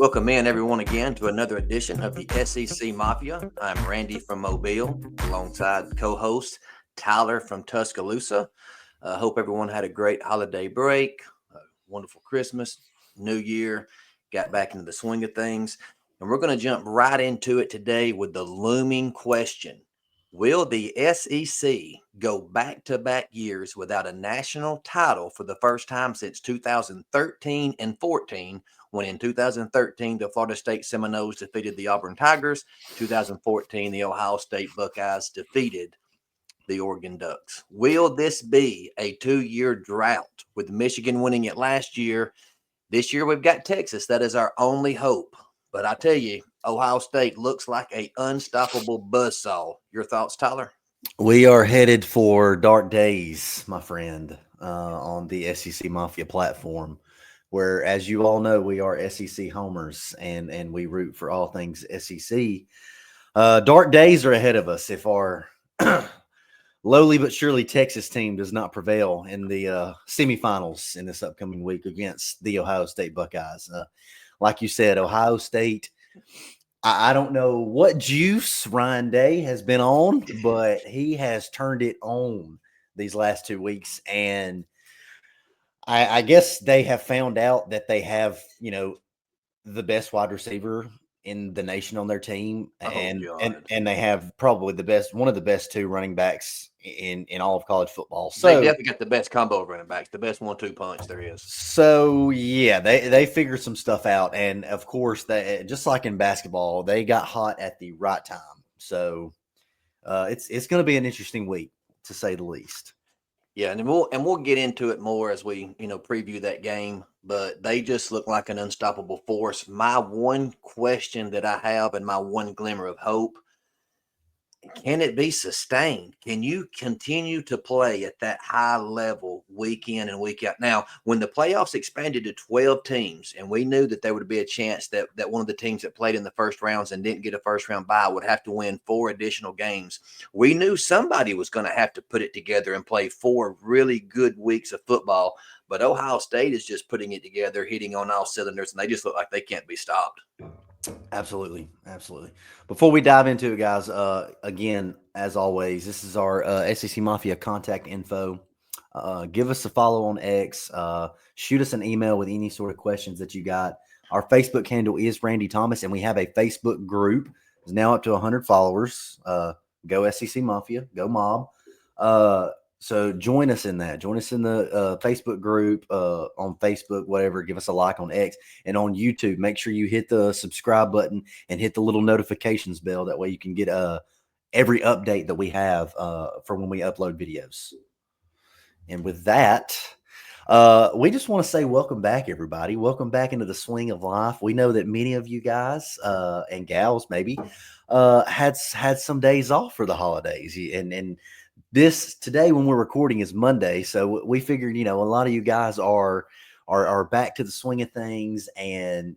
Welcome in, everyone, again to another edition of the SEC Mafia. I'm Randy from Mobile, alongside co-host Tyler from Tuscaloosa. Hope everyone had a great holiday break, a wonderful Christmas, New Year, got back into the swing of things. And we're going to jump right into it today with the looming question. Will the SEC go back-to-back years without a national title for the first time since 2013 and 14, when in 2013, the Florida State Seminoles defeated the Auburn Tigers. 2014, the Ohio State Buckeyes defeated the Oregon Ducks. Will this be a 2-year drought with Michigan winning it last year? This year we've got Texas. That is our only hope. But I tell you, Ohio State looks like an unstoppable buzzsaw. Your thoughts, Tyler? We are headed for dark days, my friend, on the SEC Mafia platform, where, as you all know, we are SEC homers and we root for all things SEC. Dark days are ahead of us if our lowly but surely Texas team does not prevail in the semifinals in this upcoming week against the Ohio State Buckeyes. Like you said, Ohio State. I don't know what juice Ryan Day has been on, but he has turned it on these last 2 weeks. And I guess they have found out that they have, the best wide receiver in the nation on their team. Oh, And and, God. and they have probably one of the best two running backs in all of college football. They So definitely got the best combo of running backs, the best 1-2 punch there is. So yeah, they figured some stuff out, and of course, they just like in basketball, they got hot at the right time. So it's going to be an interesting week to say the least. Yeah, and we'll get into it more as we preview that game. But they just look like an unstoppable force. My one question that I have, and my one glimmer of hope, can it be sustained? Can you continue to play at that high level week in and week out? Now, when the playoffs expanded to 12 teams, and we knew that there would be a chance that one of the teams that played in the first rounds and didn't get a first round bye would have to win 4 additional games, we knew somebody was going to have to put it together and play 4 really good weeks of football. But Ohio State is just putting it together, hitting on all cylinders, and they just look like they can't be stopped. Absolutely, absolutely. Before we dive into it, guys, again, as always, this is our SEC Mafia contact info. Give us a follow on X. Shoot us an email with any sort of questions that you got. Our Facebook handle is Randy Thomas, and we have a Facebook group. It's now up to 100 followers. Go SEC Mafia, go Mob. So join us in that. Join us in the Facebook group on Facebook, whatever. Give us a like on X and on YouTube. Make sure you hit the subscribe button and hit the little notifications bell. That way you can get every update that we have for when we upload videos. And with that, we just want to say welcome back, everybody. Welcome back into the swing of life. We know that many of you guys and gals maybe had some days off for the holidays, and this today when we're recording is Monday, so we figured a lot of you guys are back to the swing of things, and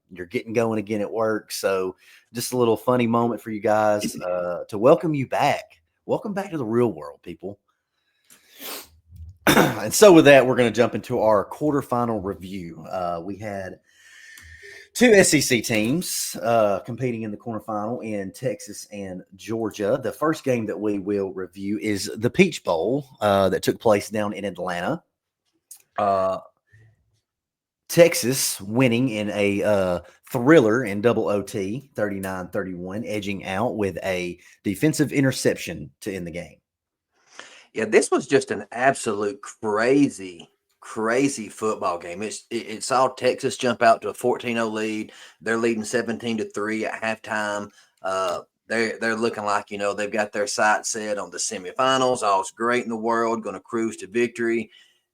you're getting going again at work. So just a little funny moment for you guys to welcome you back. Welcome back to the real world, people. And so with that, we're going to jump into our quarterfinal review. We had 2 SEC teams competing in the quarterfinal in Texas and Georgia. The first game that we will review is the Peach Bowl that took place down in Atlanta. Texas winning in a thriller in double OT, 39-31, edging out with a defensive interception to end the game. Yeah, this was just an absolute crazy football game. It saw Texas jump out to a 14-0 lead. They're leading 17-3 at halftime. They're looking like they've got their sights set on the semifinals. All's great in the world, going to cruise to victory.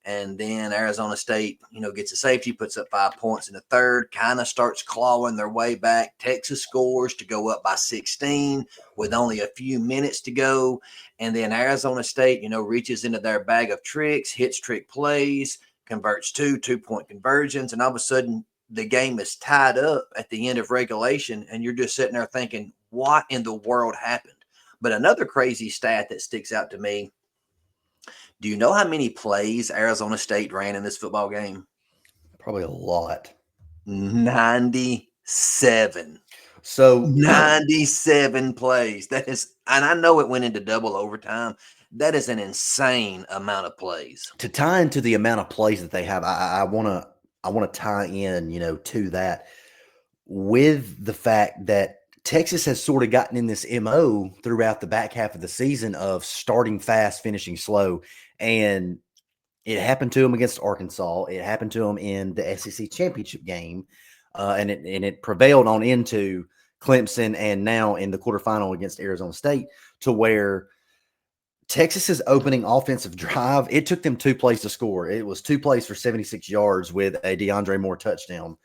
And then Arizona State, gets a safety, puts up 5 points in the third, kind of starts clawing their way back. Texas scores to go up by 16 with only a few minutes to go. And then Arizona State, reaches into their bag of tricks, hits trick plays, converts 2-point conversions. And all of a sudden, the game is tied up at the end of regulation. And you're just sitting there thinking, what in the world happened? But another crazy stat that sticks out to me, do you know how many plays Arizona State ran in this football game? Probably a lot. 97. So 97 plays. That is, and I know it went into double overtime. That is an insane amount of plays. to tie into the amount of plays that they have, I want to tie in, to that with the fact that Texas has sort of gotten in this MO throughout the back half of the season of starting fast, finishing slow. And it happened to them against Arkansas. It happened to them in the SEC championship game. And it prevailed on into Clemson and now in the quarterfinal against Arizona State, to where Texas's opening offensive drive, it took them 2 plays to score. It was 2 plays for 76 yards with a DeAndre Moore touchdown.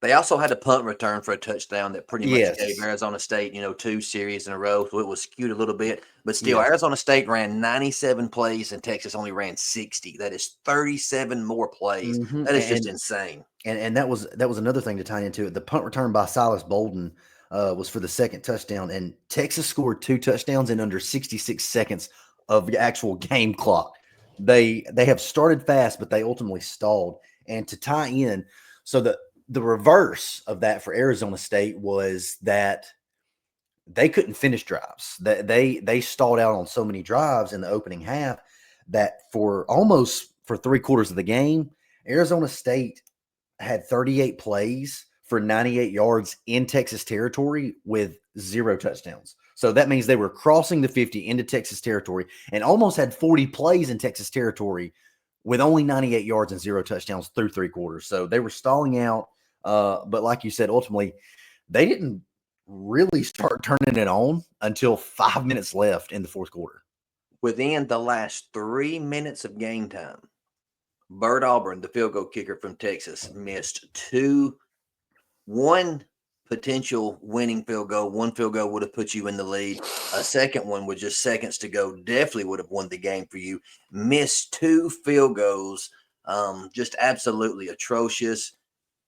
They also had a punt return for a touchdown that pretty much gave Yes. Arizona State, 2 series in a row. So it was skewed a little bit. But still, Yes. Arizona State ran 97 plays and Texas only ran 60. That is 37 more plays. Mhm. That is just insane. And that was another thing to tie into it. The punt return by Silas Bolden was for the second touchdown, and Texas scored 2 touchdowns in under 66 seconds of the actual game clock. They have started fast, but they ultimately stalled. And to tie in, so the reverse of that for Arizona State was that they couldn't finish drives. They stalled out on so many drives in the opening half that for 3/4 of the game, Arizona State had 38 plays for 98 yards in Texas territory with 0 touchdowns. So that means they were crossing the 50 into Texas territory and almost had 40 plays in Texas territory with only 98 yards and 0 touchdowns through 3/4. So they were stalling out. But like you said, ultimately, they didn't really start turning it on until 5 minutes left in the fourth quarter. Within the last 3 minutes of game time, Bert Auburn, the field goal kicker from Texas, missed one potential winning field goal. One field goal would have put you in the lead. A second one with just seconds to go definitely would have won the game for you. Missed 2 field goals. Just absolutely atrocious.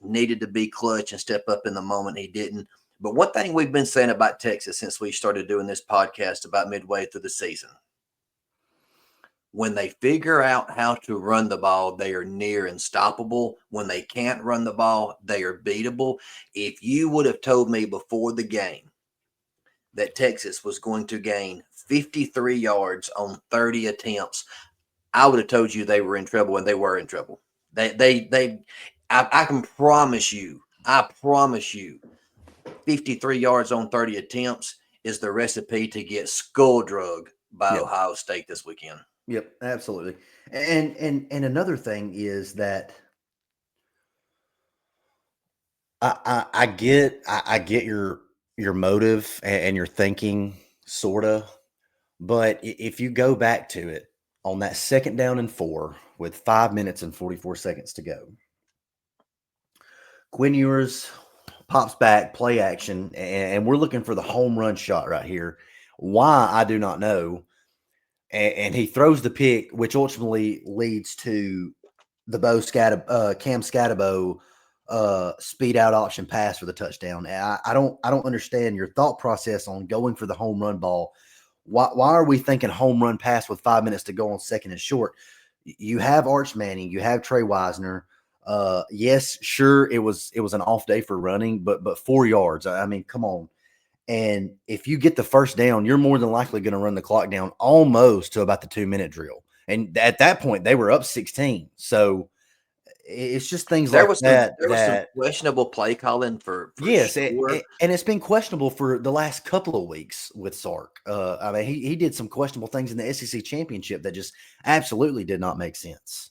Needed to be clutch and step up in the moment. He didn't. But one thing we've been saying about Texas since we started doing this podcast about midway through the season, when they figure out how to run the ball, they are near unstoppable. When they can't run the ball, they are beatable. If you would have told me before the game that Texas was going to gain 53 yards on 30 attempts, I would have told you they were in trouble, and they were in trouble. I can promise you, 53 yards on 30 attempts is the recipe to get skull drug by Yep. Ohio State this weekend. Yep, absolutely. And another thing is that I get your motive and your thinking, sorta. But if you go back to it on that second down and 4 with 5 minutes and 44 seconds to go, Quinn Ewers pops back, play action, and we're looking for the home run shot right here. Why, I do not know. And he throws the pick, which ultimately leads to the Cam Scatabo speed out option pass for the touchdown. And I don't understand your thought process on going for the home run ball. Why are we thinking home run pass with 5 minutes to go on second and short? You have Arch Manning, you have Trey Wisner. Yes, sure, it was an off day for running, but 4 yards. I mean, come on. And if you get the first down, you're more than likely going to run the clock down almost to about the 2-minute drill. And at that point, they were up 16. So it's just things There like was some that. there was some questionable play calling for Yes, sure. and it's been questionable for the last couple of weeks with Sark. I mean, he did some questionable things in the SEC championship that just absolutely did not make sense.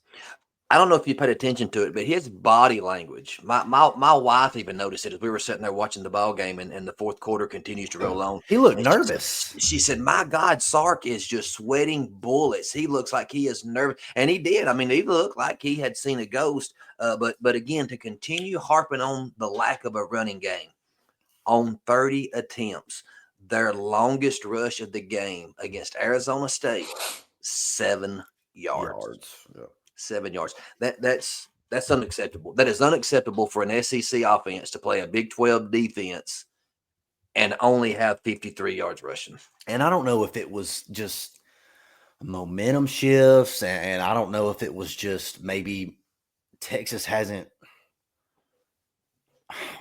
I don't know if you paid attention to it, but his body language. My wife even noticed it as we were sitting there watching the ball game, and the fourth quarter continues to roll on. He looked And nervous. she said, "My God, Sark is just sweating bullets. He looks like he is nervous," and he did. I mean, he looked like he had seen a ghost. But again, to continue harping on the lack of a running game on 30 attempts, their longest rush of the game against Arizona State, 7 yards. Yards. Yeah. 7 yards. That's unacceptable. That is unacceptable for an SEC offense to play a Big 12 defense and only have 53 yards rushing. And I don't know if it was just momentum shifts, and I don't know if it was just maybe Texas hasn't.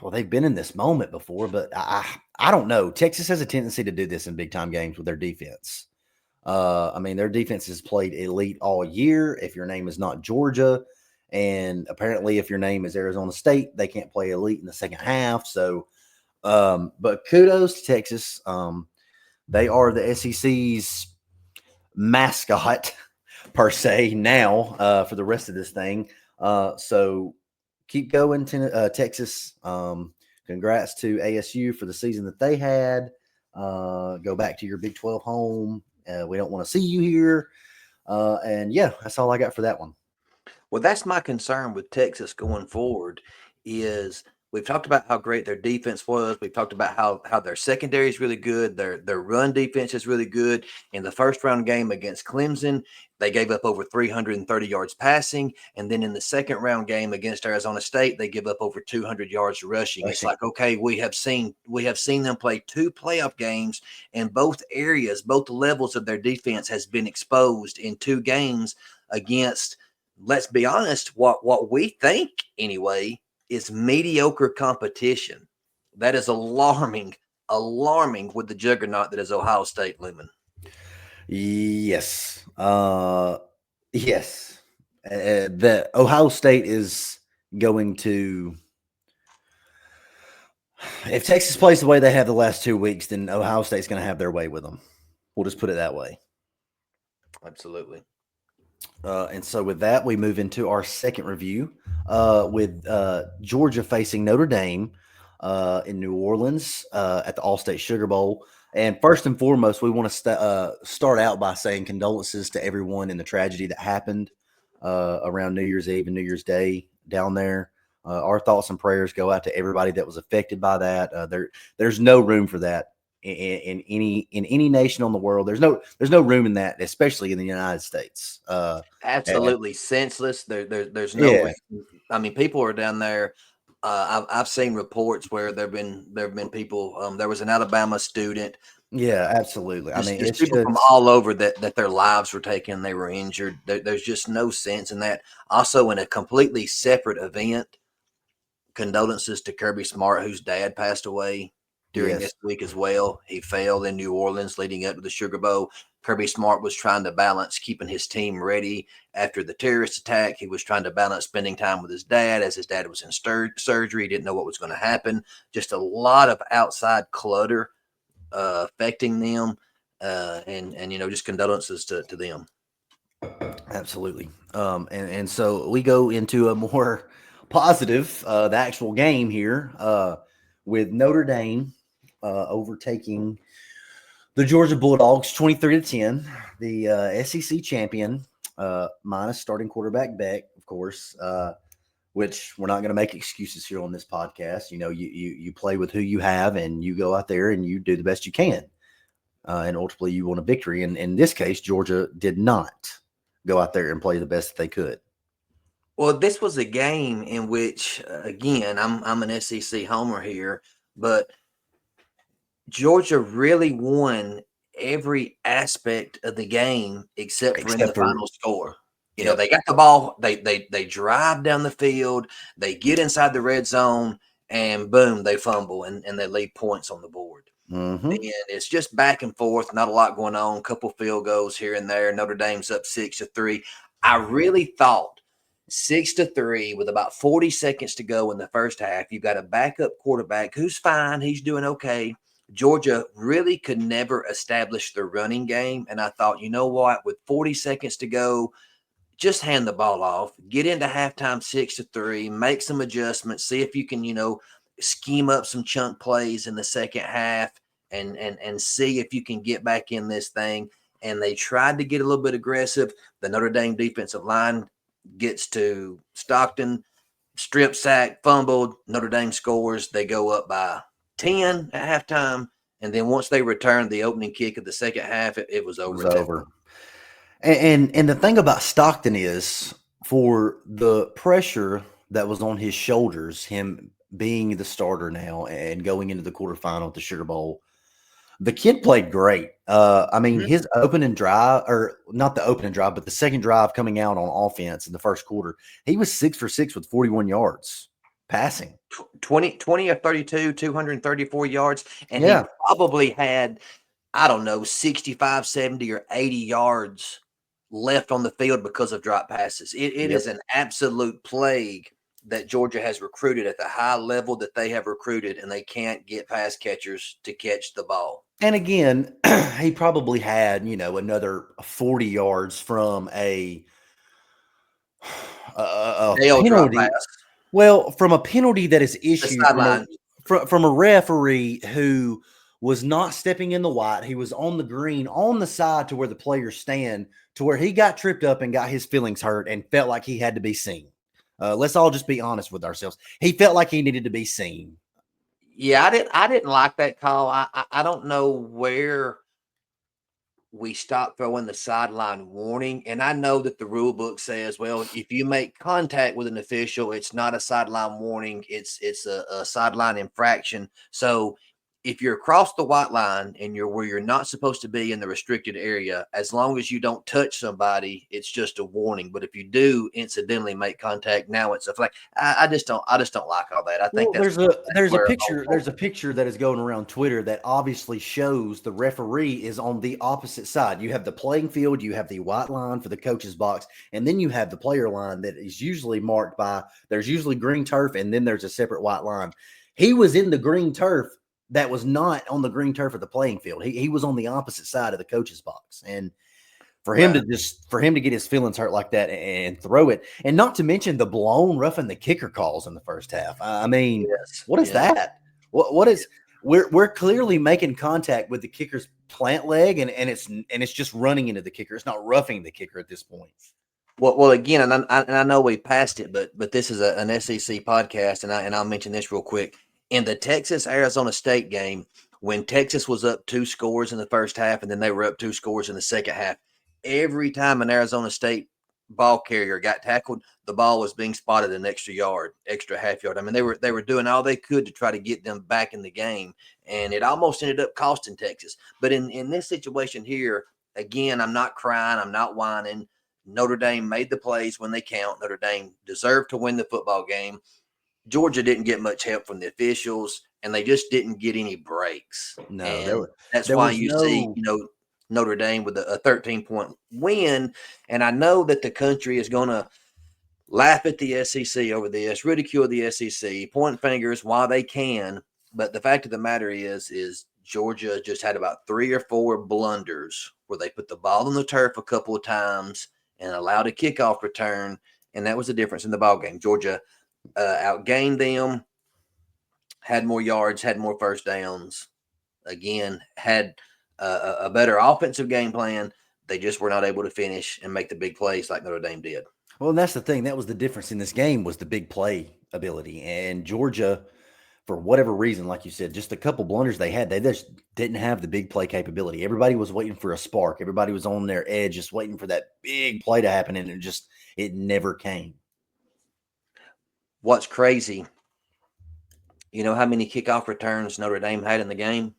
Well, they've been in this moment before, but I don't know. Texas has a tendency to do this in big time games with their defense. I mean, their defense has played elite all year. If your name is not Georgia, and apparently if your name is Arizona State, they can't play elite in the second half. So, but kudos to Texas. They are the SEC's mascot per se now for the rest of this thing. So keep going to Texas. Congrats to ASU for the season that they had. Go back to your Big 12 home. We don't want to see you here. And yeah, that's all I got for that one. Well, that's my concern with Texas going forward is we've talked about how great their defense was. We've talked about how their secondary is really good. Their run defense is really good. In the first round game against Clemson, they gave up over 330 yards passing. And then in the second round game against Arizona State, they give up over 200 yards rushing. It's like, okay, we have seen them play two playoff games, and both areas, both levels of their defense has been exposed in two games against, let's be honest, what we think anyway is mediocre competition. That is alarming with the juggernaut that is Ohio State looming. Yes. Yes. The Ohio State is going to. If Texas plays the way they have the last 2 weeks, then Ohio State's going to have their way with them. We'll just put it that way. Absolutely. And so with that, we move into our second review with Georgia facing Notre Dame in New Orleans at the All-State Sugar Bowl. And first and foremost, we want to start out by saying condolences to everyone in the tragedy that happened around New Year's Eve and New Year's Day down there. Our thoughts and prayers go out to everybody that was affected by that. There's no room for that in any nation on the world. There's no room in that, especially in the United States. Absolutely senseless. There's no Yeah. reason. I mean, people are down there. I've seen reports where there have been people. There was an Alabama student. Yeah, absolutely. I mean, There's it's people from just all over that their lives were taken. They were injured. There's just no sense in that. Also, in a completely separate event, condolences to Kirby Smart, whose dad passed away during yes, this week as well. He fell in New Orleans leading up to the Sugar Bowl. Kirby Smart was trying to balance keeping his team ready after the terrorist attack. He was trying to balance spending time with his dad as his dad was in surgery. He didn't know what was going to happen. Just a lot of outside clutter affecting them. And just condolences to them. absolutely. And so we go into a more positive, the actual game here with Notre Dame overtaking the Georgia Bulldogs 23-10, the SEC champion, minus starting quarterback Beck, of course. Which we're not going to make excuses here on this podcast. You know, you play with who you have, and you go out there and you do the best you can, and ultimately you want a victory. And in this case, Georgia did not go out there and play the best that they could. Well, this was a game in which, again, I'm an SEC homer here, but Georgia really won every aspect of the game except for in the Except for, final score. yep. They got the ball, they drive down the field, they get inside the red zone, and boom, they fumble and they leave points on the board. Mm-hmm. And it's just back and forth, not a lot going on, couple field goals here and there. Notre Dame's up 6-3. I really thought 6-3 with about 40 seconds to go in the first half. You've got a backup quarterback who's fine, he's doing okay. Georgia really could never establish the running game. And I thought, you know what, with 40 seconds to go, just hand the ball off, get into halftime 6-3, make some adjustments, see if you can, scheme up some chunk plays in the second half and see if you can get back in this thing. And they tried to get a little bit aggressive. The Notre Dame defensive line gets to Stockton, strip sack, fumbled. Notre Dame scores. They go up by 10 at halftime. And then once they returned the opening kick of the second half, it was over. It was over. And the thing about Stockton is, for the pressure that was on his shoulders, him being the starter now and going into the quarterfinal at the Sugar Bowl, The kid played great. I mean, Mhm. his opening drive, or not the opening drive, but the second drive coming out on offense in the first quarter, he was 6 for 6 with 41 yards passing. 20 of 32, 234 yards, and he Yeah. probably had, I don't know, 65, 70, or 80 yards left on the field because of drop passes. It is Yep. an absolute plague that Georgia has recruited at the high level that they have recruited, and they can't get pass catchers to catch the ball. And again, he probably had, another 40 yards from a They'll drop penalty. pass. Well, from a penalty that is The issued sideline. from a referee who was not stepping in the white. He was on the green on the side to where the players stand, to where he got tripped up and got his feelings hurt and felt like he had to be seen. Let's all just be honest with ourselves. He felt like he needed to be seen. Yeah, I didn't like that call. I don't know where we stopped throwing the sideline warning. And I know that the rule book says, well, if you make contact with an official, it's not a sideline warning, it's a sideline infraction. So if you're across the white line and you're where you're not supposed to be in the restricted area, as long as you don't touch somebody, it's just a warning. But if you do incidentally make contact, now it's a flag. I just don't like all that. I think Well, that's there's a where picture that is going around Twitter that obviously shows the referee is on the opposite side. You have the playing field, you have the white line for the coach's box, and then you have the player line that is usually marked by there's usually green turf and then there's a separate white line. He was in the green turf that was not on the green turf of the playing field. He was on the opposite side of the coach's box. And right. for him to get his feelings hurt like that and throw it, and not to mention the blown roughing the kicker calls in the first half. I mean, Yes. what is Yes. that? What is we're clearly making contact with the kicker's plant leg, and it's just running into the kicker. It's not roughing the kicker at this point. Well, again, and I know we passed it, but this is an SEC podcast, and I'll mention this real quick. In the Texas Arizona State game, when Texas was up 2 scores in the first half, and then they were up 2 scores in the second half, every time an Arizona State ball carrier got tackled, the ball was being spotted an extra yard, extra half yard. I mean, they were doing all they could to try to get them back in the game, and it almost ended up costing Texas. But in this situation here, again, I'm not crying, I'm not whining. Notre Dame made the plays when they count. Notre Dame deserved to win the football game. Georgia didn't get much help from the officials, and they just didn't get any breaks. No, And that's there why was you see, no Notre Dame with a 13-point win. And I know that the country is going to laugh at the SEC over this, ridicule the SEC, point fingers while they can. But the fact of the matter is Georgia just had about 3 or 4 blunders where they put the ball on the turf a couple of times and allowed a kickoff return, and that was the difference in the ball game. Georgia outgained them, had more yards, had more first downs. Again, had a better offensive game plan. They just were not able to finish and make the big plays like Notre Dame did. well, and that's the thing. That was the difference in this game was the big play ability. And Georgia, for whatever reason, like you said, just a couple blunders they had, they just didn't have the big play capability. Everybody was waiting for a spark. Everybody was on their edge, just waiting for that big play to happen, and it never came. What's crazy, you know how many kickoff returns Notre Dame had in the game?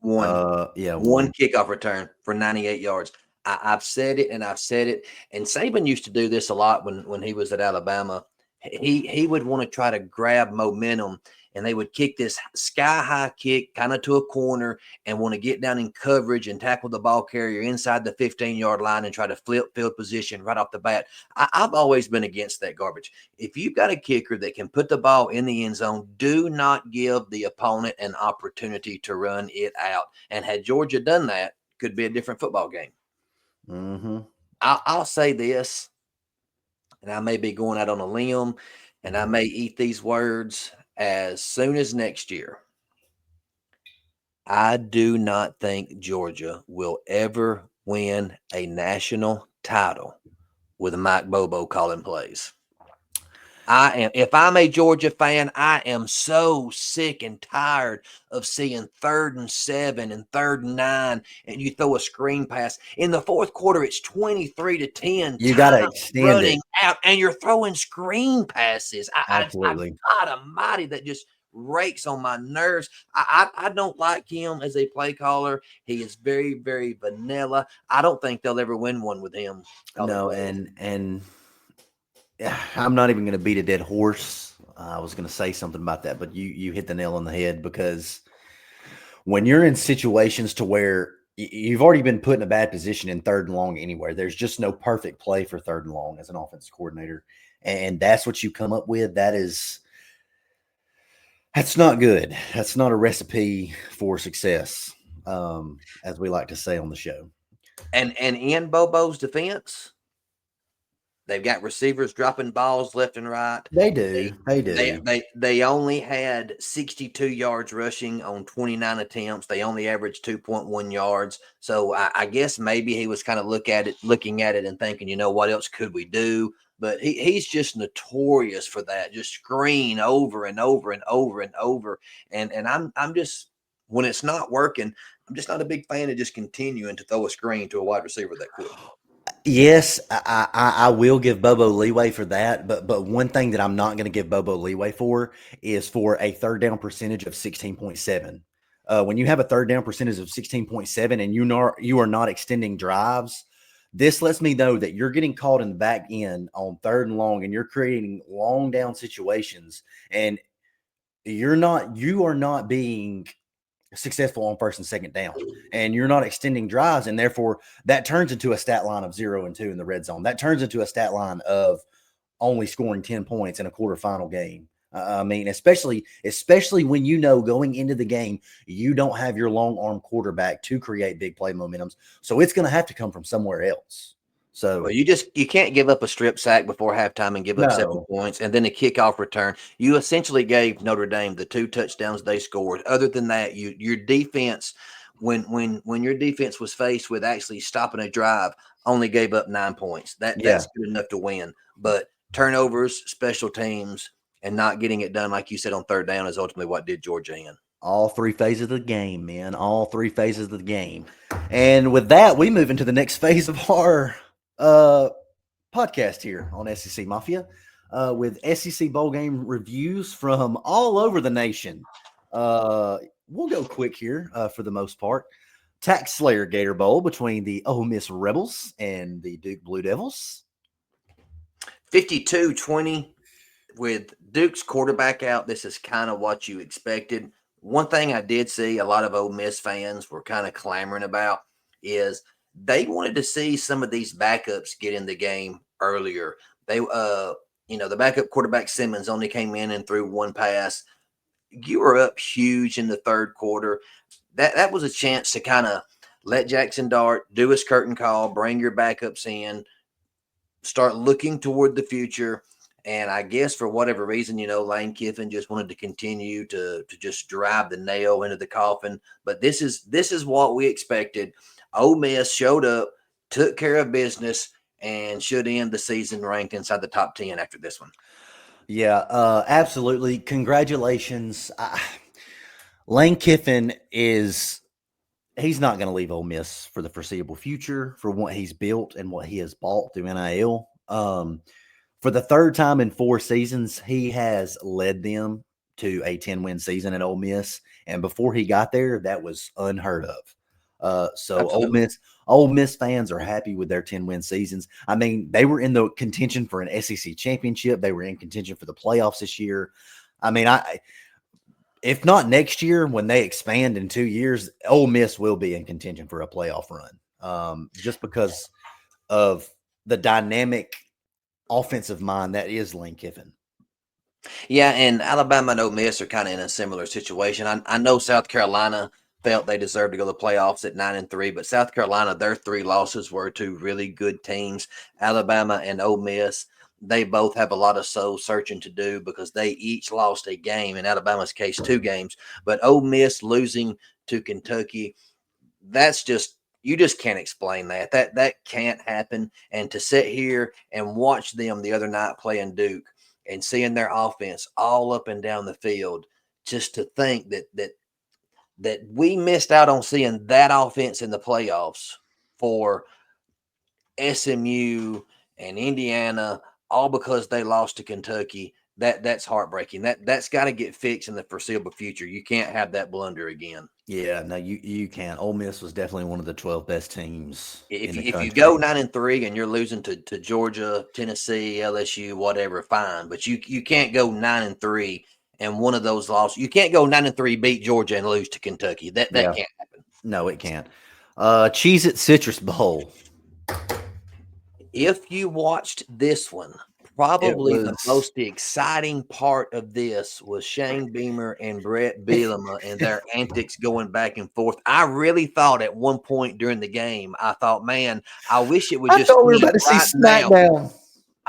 One. Yeah, One one. kickoff return for 98 yards. I've said it and I've said it. And Saban used to do this a lot when he was at Alabama. He would want to try to grab momentum, and they would kick this sky high kick kind of to a corner and want to get down in coverage and tackle the ball carrier inside the 15-yard line and try to flip field position right off the bat. I've always been against that garbage. If you've got a kicker that can put the ball in the end zone, do not give the opponent an opportunity to run it out. And had Georgia done that, could be a different football game. Mm-hmm. I'll say this, and I may be going out on a limb, and I may eat these words as soon as next year. I do not think Georgia will ever win a national title with Mike Bobo calling plays. If I'm a Georgia fan, I am so sick and tired of seeing 3rd and 7 and 3rd and 9, and you throw a screen pass. In the fourth quarter, it's 23-10, You got to time extend it. running out, and you're throwing screen passes. Absolutely. God almighty, that just rakes on my nerves. I don't like him as a play caller. He is very, very vanilla. I don't think they'll ever win one with him calling No, plays. and I'm not even going to beat a dead horse. I was going to say something about that, but you hit the nail on the head, because when you're in situations to where you've already been put in a bad position in third and long anywhere, there's just no perfect play for third and long as an offensive coordinator, and that's what you come up with. That's not good. That's not a recipe for success, as we like to say on the show. And in Bobo's defense, they've got receivers dropping balls left and right. They They do. They they do. they they only had 62 yards rushing on 29 attempts. They only averaged 2.1 yards. So I guess maybe he was kind of looking at it and thinking, what else could we do? But he's just notorious for that. Just screen over and over and over and over. And I'm just, when it's not working, I'm just not a big fan of just continuing to throw a screen to a wide receiver that quick. Yes, I will give Bobo leeway for that, but one thing that I'm not going to give Bobo leeway for is for a third down percentage of 16.7. When you have a third down percentage of 16.7 and you are not extending drives, this lets me know that you're getting caught in the back end on third and long, and you're creating long down situations, and you are not being successful on first and second down, and you're not extending drives, and therefore that turns into a stat line of 0-2 in the red zone. That turns into a stat line of only scoring 10 points in a quarterfinal game. I mean, especially when going into the game, you don't have your long arm quarterback to create big play momentums, so it's going to have to come from somewhere else. Well, So you can't give up a strip sack before halftime and give up 7 points, and then a kickoff return. You essentially gave Notre Dame the 2 touchdowns they scored. Other than that, your defense, when your defense was faced with actually stopping a drive, only gave up 9 points. yeah, That's good enough to win. But turnovers, special teams, and not getting it done, like you said, on third down is ultimately what did Georgia in. all three phases of the game, man. All three phases of the game. And with that, we move into the next phase of our uh, podcast here on SEC Mafia, with SEC bowl game reviews from all over the nation. We'll go quick here for the most part. Tax Slayer Gator Bowl between the Ole Miss Rebels and the Duke Blue Devils. 52-20 with Duke's quarterback out. This is kind of what you expected. One thing I did see a lot of Ole Miss fans were kind of clamoring about is they wanted to see some of these backups get in the game earlier. The backup quarterback Simmons only came in and threw one pass. You were up huge in the third quarter. That was a chance to kind of let Jackson Dart do his curtain call, bring your backups in, start looking toward the future. And I guess for whatever reason, Lane Kiffin just wanted to continue to just drive the nail into the coffin. But this is what we expected. Ole Miss showed up, took care of business, and should end the season ranked inside the top 10 after this one. Yeah, absolutely. Congratulations. Lane Kiffin he's not going to leave Ole Miss for the foreseeable future for what he's built and what he has bought through NIL. For the third time in 4 seasons, he has led them to a 10-win season at Ole Miss, and before he got there, that was unheard of. So Absolutely. Ole Miss fans are happy with their 10-win seasons. I mean, they were in the contention for an SEC championship. They were in contention for the playoffs this year. I mean, if not next year, when they expand in 2 years, Ole Miss will be in contention for a playoff run, just because of the dynamic offensive mind that is Lane Kiffin. Yeah, and Alabama and Ole Miss are kind of in a similar situation. I know South Carolina felt they deserved to go to the playoffs at 9-3, but South Carolina, their 3 losses were to really good teams. Alabama and Ole Miss, they both have a lot of soul searching to do because they each lost a game. In Alabama's case, 2 games. But Ole Miss losing to Kentucky, that's just, you just can't explain that. That can't happen. And to sit here and watch them the other night playing Duke and seeing their offense all up and down the field, just to think that we missed out on seeing that offense in the playoffs for SMU and Indiana, all because they lost to Kentucky. That's heartbreaking. That's got to get fixed in the foreseeable future. You can't have that blunder again. Yeah, no, you can't. Ole Miss was definitely one of the 12 best teams in the If you go country. 9-3 and you're losing to Georgia, Tennessee, LSU, whatever, fine. But you can't go 9-3 and one of those losses. You can't go 9-3, beat Georgia and lose to Kentucky. That Yeah, can't happen. no, it can't. Cheez-It Citrus Bowl. If you watched this one, It probably the was. most exciting part of this was Shane Beamer and Brett Bielema and their antics going back and forth. I really thought at one point during the game, I thought, man, I wish it would I just thought we were end about to see right now. SmackDown.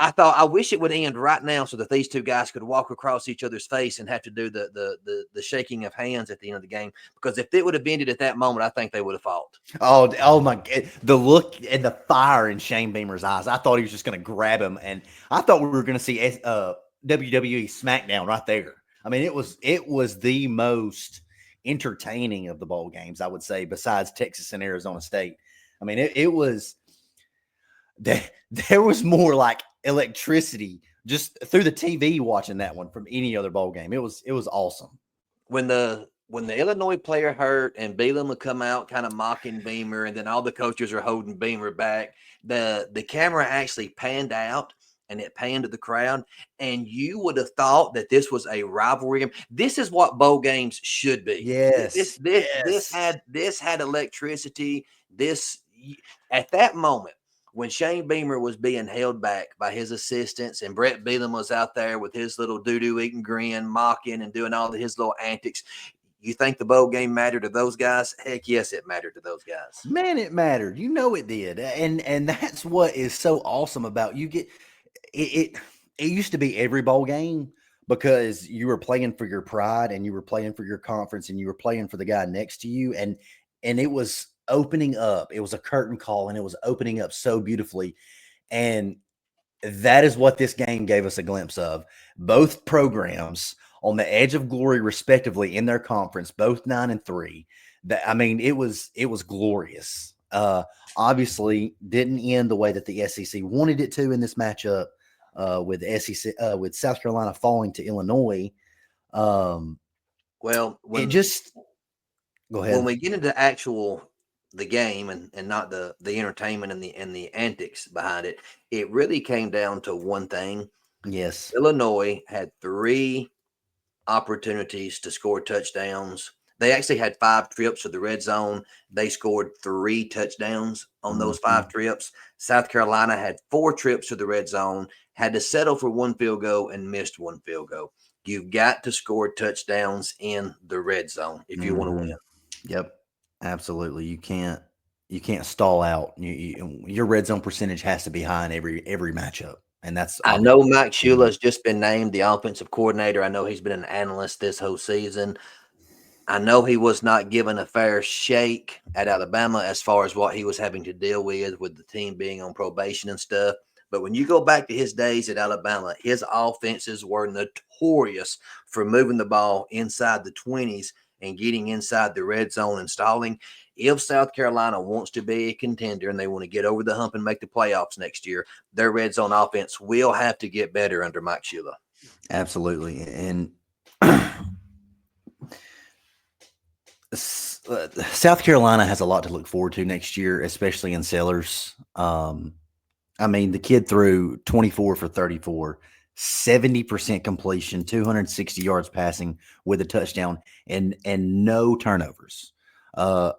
I thought I wish it would end right now so that these two guys could walk across each other's face and have to do the shaking of hands at the end of the game. Because if it would have ended at that moment, I think they would have fought. Oh my God. The look and the fire in Shane Beamer's eyes. I thought he was just going to grab him. And I thought we were going to see WWE SmackDown right there. I mean, it was the most entertaining of the bowl games, I would say, besides Texas and Arizona State. I mean, it was there was more like electricity just through the TV watching that one from any other bowl game. It was awesome. When the Illinois player hurt and Bielema would come out kind of mocking Beamer, and then all the coaches are holding Beamer back, the camera actually panned out and it panned to the crowd, and you would have thought that this was a rivalry game. This is what bowl games should be. This Yes. this this Yes. had this had electricity. This at that moment when Shane Beamer was being held back by his assistants and Brett Bielema was out there with his little doo-doo eating grin, mocking and doing all of his little antics. You think the bowl game mattered to those guys? Heck yes, it mattered to those guys. Man, it mattered. You know it did. And that's what is so awesome about you get it used to be every bowl game because you were playing for your pride and you were playing for your conference and you were playing for the guy next to you and it was opening up. It was a curtain call and it was opening up so beautifully. And that is what this game gave us a glimpse of. Both programs on the edge of glory, respectively, in their conference, both 9-3. That I mean, it was glorious. Obviously, didn't end the way that the SEC wanted it to in this matchup with the SEC with South Carolina falling to Illinois. Um, Well, it just go when ahead. we get into actual the game and not the entertainment and the antics behind it, it really came down to one thing. Yes. Illinois had three opportunities to score touchdowns. They actually had 5 trips to the red zone. They scored 3 touchdowns on those Mhm. 5 trips. South Carolina had 4 trips to the red zone, had to settle for one field goal and missed one field goal. You've got to score touchdowns in the red zone if you want to win. Mhm. Yep, absolutely. You can't stall out. Your red zone percentage has to be high in every matchup, and that's I obviously know what Mike we're Shula doing. has just been named the offensive coordinator. I know he's been an analyst this whole season. I know he was not given a fair shake at Alabama as far as what he was having to deal with the team being on probation and stuff. But when you go back to his days at Alabama, his offenses were notorious for moving the ball inside the 20s and getting inside the red zone and stalling. If South Carolina wants to be a contender and they want to get over the hump and make the playoffs next year, their red zone offense will have to get better under Mike Shula. Absolutely, and South Carolina has a lot to look forward to next year, especially in Sellers. I mean, the kid threw 24 for 34, 70% completion, 260 yards passing with a touchdown, and no turnovers.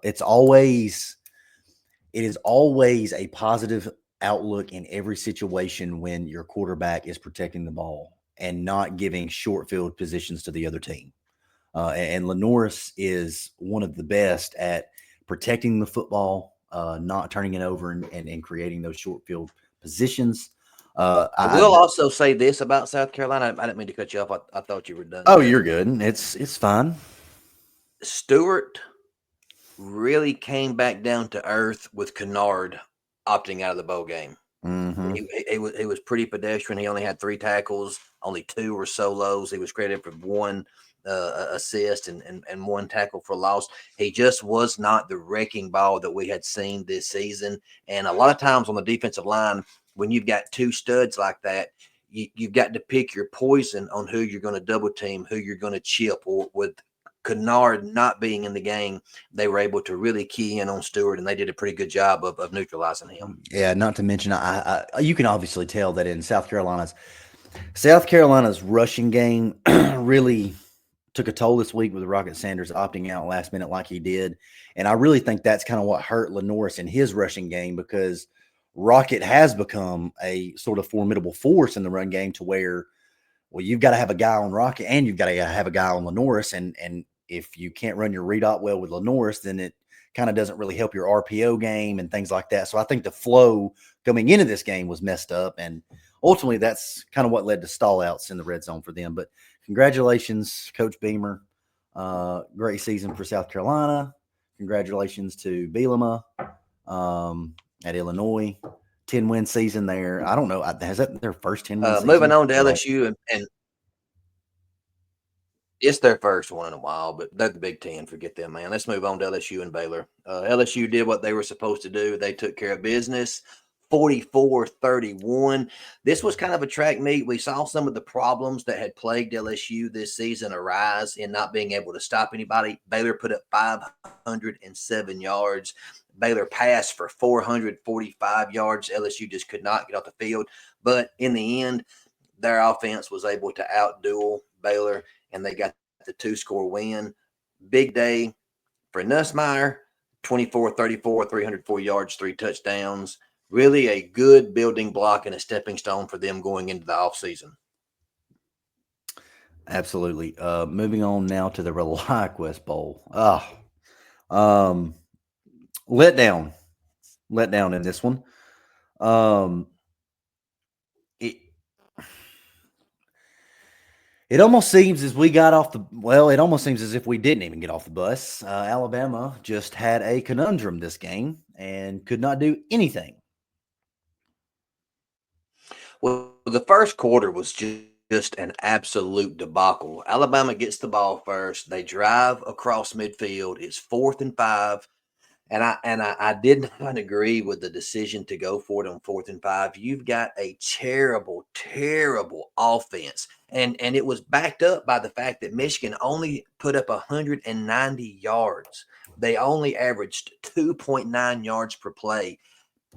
It's always it is always a positive outlook in every situation when your quarterback is protecting the ball and not giving short field positions to the other team. And Lenoris is one of the best at protecting the football, not turning it over and creating those short field positions. I will also say this about South Carolina. I didn't mean to cut you off. I thought you were done Oh, there. you're good. It's fine. Stewart really came back down to earth with Kennard opting out of the bowl game. Mm-hmm. He was pretty pedestrian. He only had 3 tackles, only 2 were solos. He was credited for one assist and one tackle for loss. He just was not the wrecking ball that we had seen this season. And a lot of times on the defensive line, when you've got 2 studs like that, you've got to pick your poison on who you're going to double team, who you're going to chip. Or with Kennard not being in the game, they were able to really key in on Stewart, and they did a pretty good job of neutralizing him. Yeah, not to mention, you can obviously tell that in South Carolina's rushing game really took a toll this week with Rocket Sanders opting out last minute like he did. And I really think that's kind of what hurt Lenoris in his rushing game, because Rocket has become a sort of formidable force in the run game to where, well, you've got to have a guy on Rocket and you've got to have a guy on Lenoris. And if you can't run your read op well with Lenoris, then it kind of doesn't really help your RPO game and things like that. So I think the flow coming into this game was messed up. And ultimately, that's kind of what led to stall outs in the red zone for them. But congratulations, Coach Beamer. Great season for South Carolina. Congratulations to Bielema at Illinois. 10-win season there. I don't know. Has that their first 10-win season? Moving on to LSU, and it's their first one in a while, but they're the Big Ten. Forget them, man. Let's move on to LSU and Baylor. LSU did what they were supposed to do. They took care of business. 44-31. This was kind of a track meet. We saw some of the problems that had plagued LSU this season arise in not being able to stop anybody. Baylor put up 507 yards. Baylor passed for 445 yards. LSU just could not get off the field. But in the end, their offense was able to outduel Baylor, and they got the 2-score win. Big day for Nussmeier, 24-34, 304 yards, 3 touchdowns. Really a good building block and a stepping stone for them going into the offseason. Absolutely. Moving on now to the ReliaQuest Bowl. Let down in this one. It almost seems as it almost seems as if we didn't even get off the bus. Alabama just had a conundrum this game and could not do anything. Well, the first quarter was just an absolute debacle. Alabama gets the ball first. They drive across midfield. It's 4th and 5. And I did not agree with the decision to go for it on 4th and 5. You've got a terrible, terrible offense. And it was backed up by the fact that Michigan only put up 190 yards. They only averaged 2.9 yards per play.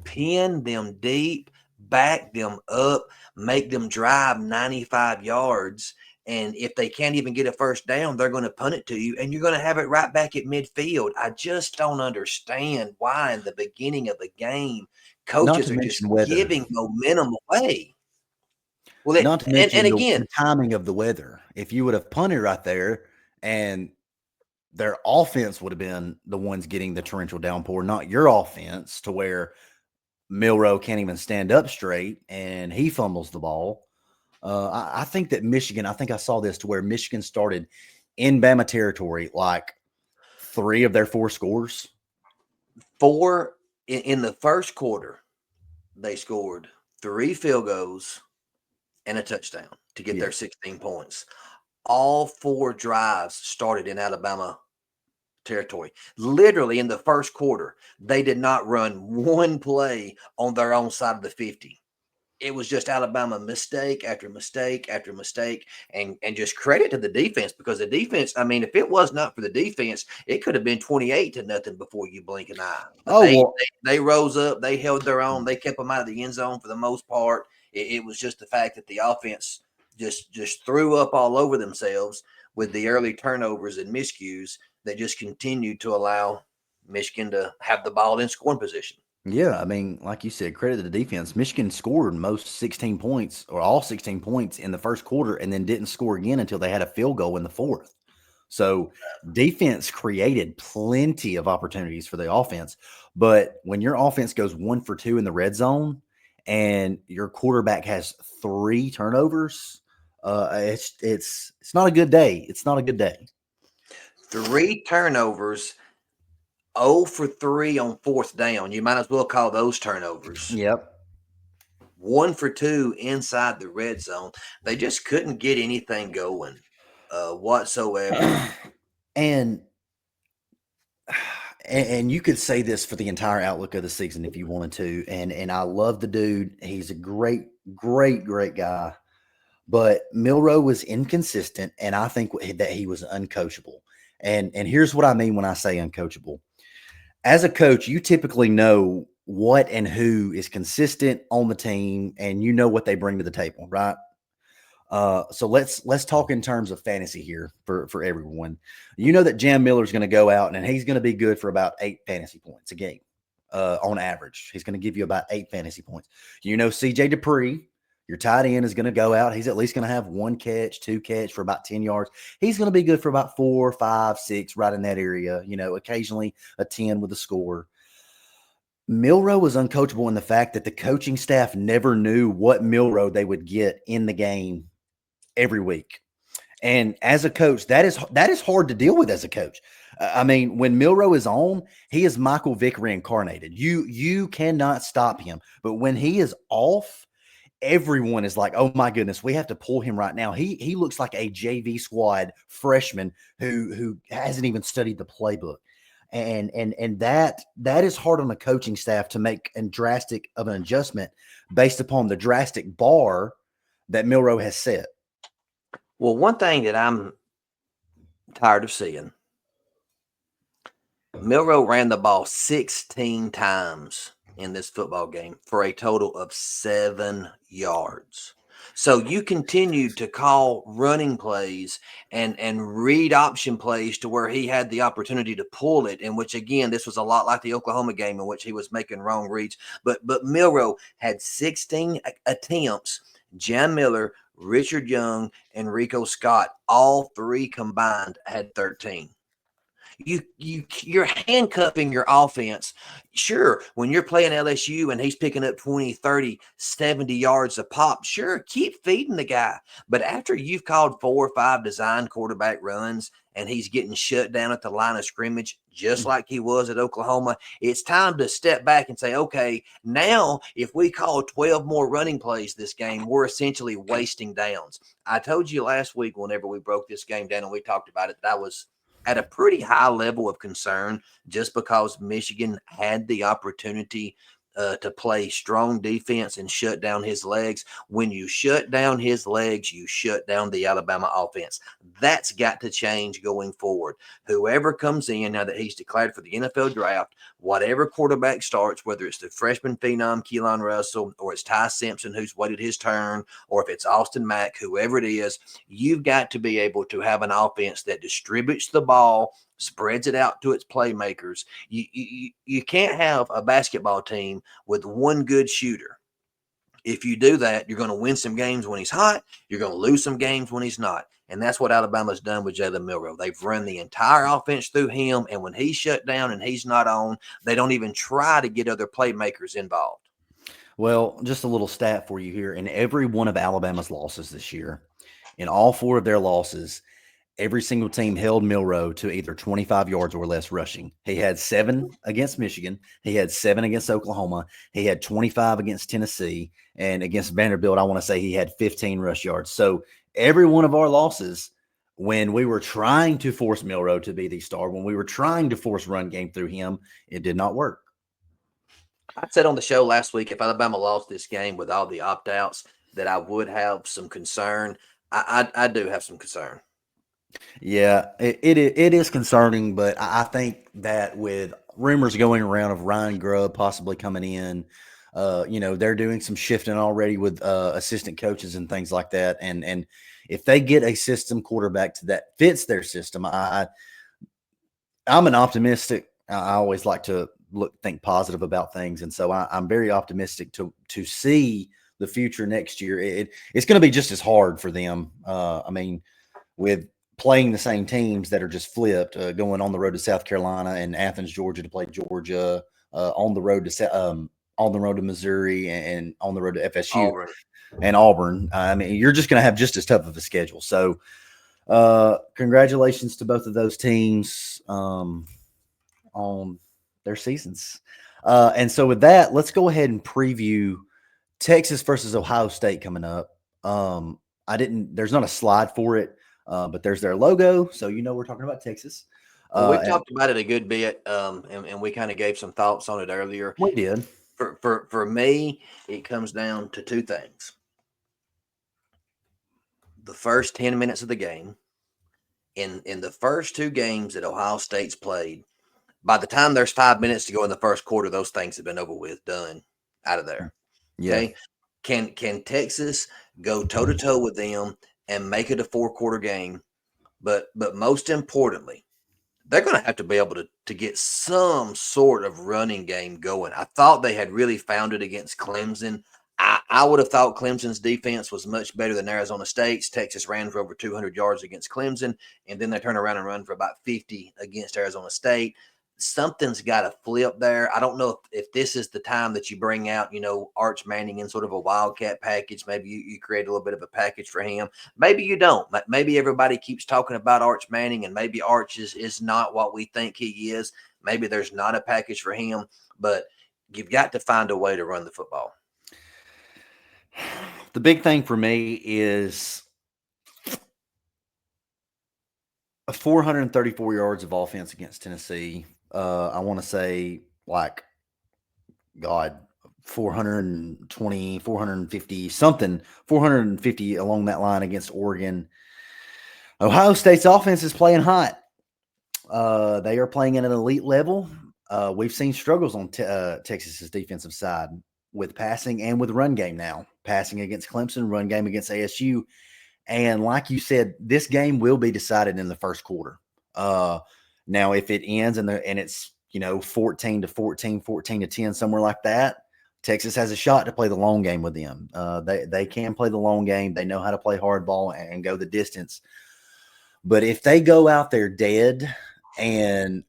Pin them deep, back them up, make them drive 95 yards. And if they can't even get a first down, they're going to punt it to you, and you're going to have it right back at midfield. I just don't understand why in the beginning of the game, coaches are just giving momentum away. Well, not to mention the timing of the weather. If you would have punted right there and their offense would have been the ones getting the torrential downpour, not your offense, to where Milroe can't even stand up straight and he fumbles the ball. I think that Michigan, I think I saw this to where Michigan started in Bama territory like 3 of their 4 scores. 4 in the first quarter, they scored 3 field goals and a touchdown to get their 16 points. All 4 drives started in Alabama territory. Literally in the first quarter, they did not run one play on their own side of the 50. It was just Alabama mistake after mistake after mistake, and just credit to the defense, because the defense, I mean, if it was not for the defense, it could have been 28-0 before you blink an eye. But they rose up, they held their own, they kept them out of the end zone for the most part. It was just the fact that the offense just threw up all over themselves with the early turnovers and miscues that just continued to allow Michigan to have the ball in scoring position. Yeah, I mean, like you said, credit to the defense. Michigan scored most 16 points or all 16 points in the first quarter and then didn't score again until they had a field goal in the 4th. So defense created plenty of opportunities for the offense. But when your offense goes 1 for 2 in the red zone and your quarterback has 3 turnovers, it's not a good day. It's not a good day. 3 turnovers. 0 for 3 on 4th down. You might as well call those turnovers. Yep. 1 for 2 inside the red zone. They just couldn't get anything going whatsoever. And you could say this for the entire outlook of the season if you wanted to. And I love the dude. He's a great, great, great guy. but Milroe was inconsistent, and I think that he was uncoachable. And here's what I mean when I say uncoachable. As a coach, you typically know what and who is consistent on the team, and you know what they bring to the table, right? So let's talk in terms of fantasy here for everyone. You know that Jam Miller is going to go out and he's going to be good for about 8 fantasy points a game on average. He's going to give you about 8 fantasy points. You know CJ Dupree, your tight end, is going to go out. He's at least going to have 1 catch, 2 catch for about 10 yards. He's going to be good for about 4, 5, 6, right in that area. You know, occasionally a 10 with a score. Milroe was uncoachable in the fact that the coaching staff never knew what Milroe they would get in the game every week. And as a coach, that is hard to deal with as a coach. I mean, when Milroe is on, he is Michael Vick reincarnated. You cannot stop him. But when he is off, everyone is like, "Oh my goodness, we have to pull him right now." He looks like a JV squad freshman who hasn't even studied the playbook. And that is hard on the coaching staff to make a drastic of an adjustment based upon the drastic bar that Milroe has set. Well, one thing that I'm tired of seeing, Milroe ran the ball 16 times in this football game for a total of 7 yards. So you continued to call running plays and read option plays to where he had the opportunity to pull it, in which again, this was a lot like the Oklahoma game in which he was making wrong reads. But Milroe had 16 attempts. Jam Miller, Richard Young, and Rico Scott, all three combined had 13. You're handcuffing your offense. Sure, when you're playing LSU and he's picking up 20, 30, 70 yards a pop, sure, keep feeding the guy. But after you've called 4 or 5 design quarterback runs and he's getting shut down at the line of scrimmage, just like he was at Oklahoma, it's time to step back and say, okay, now if we call 12 more running plays this game, we're essentially wasting downs. I told you last week whenever we broke this game down and we talked about it, that I was at a pretty high level of concern just because Michigan had the opportunity to play strong defense and shut down his legs. When you shut down his legs, you shut down the Alabama offense. That's got to change going forward. Whoever comes in now that he's declared for the NFL draft, whatever quarterback starts, whether it's the freshman phenom Keelan Russell or it's Ty Simpson who's waited his turn, or if it's Austin Mack, whoever it is, you've got to be able to have an offense that distributes the ball, spreads it out to its playmakers. You can't have a basketball team with one good shooter. If you do that, you're going to win some games when he's hot. You're going to lose some games when he's not. And that's what Alabama's done with Jalen Milroe. They've run the entire offense through him. And when he's shut down and he's not on, they don't even try to get other playmakers involved. Well, just a little stat for you here. In every one of Alabama's losses this year, in all 4 of their losses, every single team held Milroe to either 25 yards or less rushing. He had 7 against Michigan. He had 7 against Oklahoma. He had 25 against Tennessee. And against Vanderbilt, I want to say he had 15 rush yards. So every one of our losses, when we were trying to force Milroe to be the star, when we were trying to force run game through him, it did not work. I said on the show last week, if Alabama lost this game with all the opt outs, that I would have some concern. I do have some concern. Yeah, it is concerning, but I think that with rumors going around of Ryan Grubb possibly coming in, they're doing some shifting already with assistant coaches and things like that. And if they get a system quarterback that fits their system, I'm an optimistic. I always like to think positive about things, and so I'm very optimistic to see the future next year. It's going to be just as hard for them. I mean, with playing the same teams that are just flipped, going on the road to South Carolina and Athens, Georgia to play Georgia, on the road to Missouri, and on the road to FSU Auburn. and Auburn. I mean, you're just going to have just as tough of a schedule. So, congratulations to both of those teams on their seasons. And so, with that, let's go ahead and preview Texas versus Ohio State coming up. There's not a slide for it. But there's their logo, so we're talking about Texas. Well, we've talked about it a good bit, and we kind of gave some thoughts on it earlier. We did. For me, it comes down to 2 things. the first 10 minutes of the game. In the first two games that Ohio State's played, by the time there's 5 minutes to go in the first quarter, those things have been over with, done, out of there. Yeah. Okay. Can Texas go toe to toe with them and make it a 4-quarter game? But most importantly, they're going to have to be able to get some sort of running game going. I thought they had really found it against Clemson. I would have thought Clemson's defense was much better than Arizona State's. Texas ran for over 200 yards against Clemson, and then they turn around and run for about 50 against Arizona State. Something's got to flip there. I don't know if this is the time that you bring out, Arch Manning in sort of a wildcat package. Maybe you create a little bit of a package for him. Maybe you don't. Maybe everybody keeps talking about Arch Manning, and maybe Arch is not what we think he is. Maybe there's not a package for him, but you've got to find a way to run the football. The big thing for me is 434 yards of offense against Tennessee. I want to say, like, God, 420, 450, something, 450 along that line against Oregon. Ohio State's offense is playing hot. They are playing at an elite level. We've seen struggles on Texas's defensive side with passing and with run game now. Passing against Clemson, run game against ASU. And like you said, this game will be decided in the first quarter. Now, if it ends and it's 14-14, 14-10, somewhere like that, Texas has a shot to play the long game with them. They can play the long game. They know how to play hardball and go the distance. But if they go out there dead and